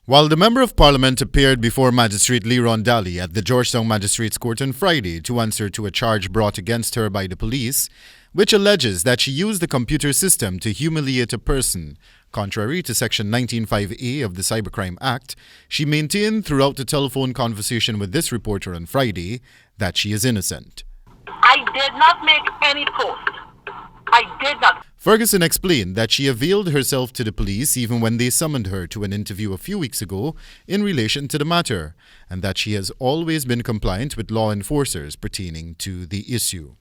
While the Member of Parliament appeared before Magistrate Leron Daly at the Georgetown Magistrate's Court on Friday to answer to a charge brought against her by the police, which alleges that she used the computer system to humiliate a person, contrary to Section 19.5a of the Cybercrime Act, she maintained throughout the telephone conversation with this reporter on Friday that she is innocent. I did not make any post. I did not. Ferguson explained that she availed herself to the police even when they summoned her to an interview a few weeks ago in relation to the matter, and that she has always been compliant with law enforcers pertaining to the issue.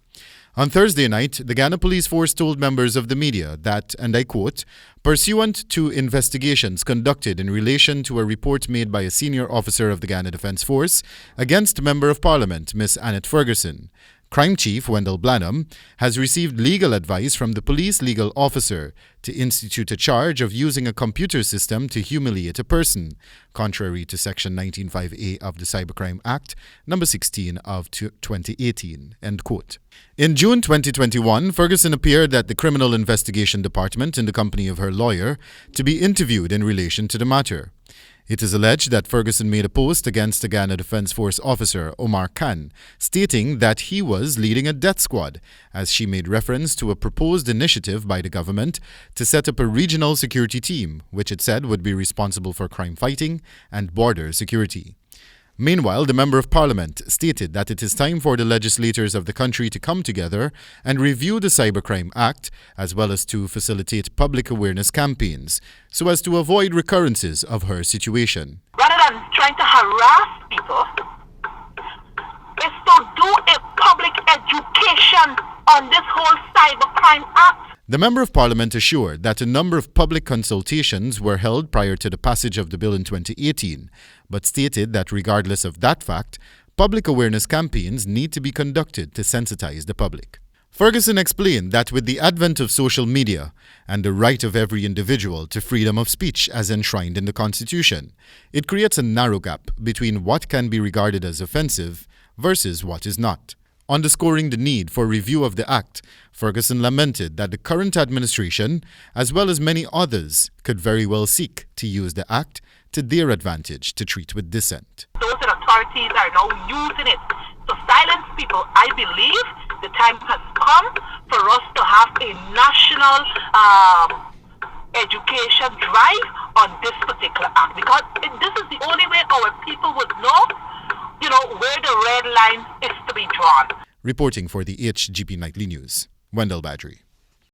On Thursday night, the Ghana Police Force told members of the media that, and I quote, pursuant to investigations conducted in relation to a report made by a senior officer of the Ghana Defence Force against Member of Parliament Miss Annette Ferguson, Crime Chief Wendell Badrie has received legal advice from the police legal officer to institute a charge of using a computer system to humiliate a person, contrary to Section 19.5a of the Cybercrime Act, number 16 of 2018. End quote. In June 2021, Ferguson appeared at the Criminal Investigation Department in the company of her lawyer to be interviewed in relation to the matter. It is alleged that Ferguson made a post against the Ghana Defence Force officer Omar Khan, stating that he was leading a death squad, as she made reference to a proposed initiative by the government to set up a regional security team, which it said would be responsible for crime fighting and border security. Meanwhile, the Member of Parliament stated that it is time for the legislators of the country to come together and review the Cybercrime Act, as well as to facilitate public awareness campaigns, so as to avoid recurrences of her situation. Rather than trying to harass people, is to do a public education on this whole Cybercrime Act. The Member of Parliament assured that a number of public consultations were held prior to the passage of the bill in 2018, but stated that regardless of that fact, public awareness campaigns need to be conducted to sensitize the public. Ferguson explained that with the advent of social media and the right of every individual to freedom of speech as enshrined in the Constitution, it creates a narrow gap between what can be regarded as offensive versus what is not. Underscoring the need for review of the Act, Ferguson lamented that the current administration, as well as many others, could very well seek to use the Act to their advantage to treat with dissent. Those authorities are now using it to silence people. I believe the time has come for us to have a national education drive on this particular Act, because this is the only way our people would know where the red line is to be drawn. Reporting for the HGP Nightly News, Wendell Badrie.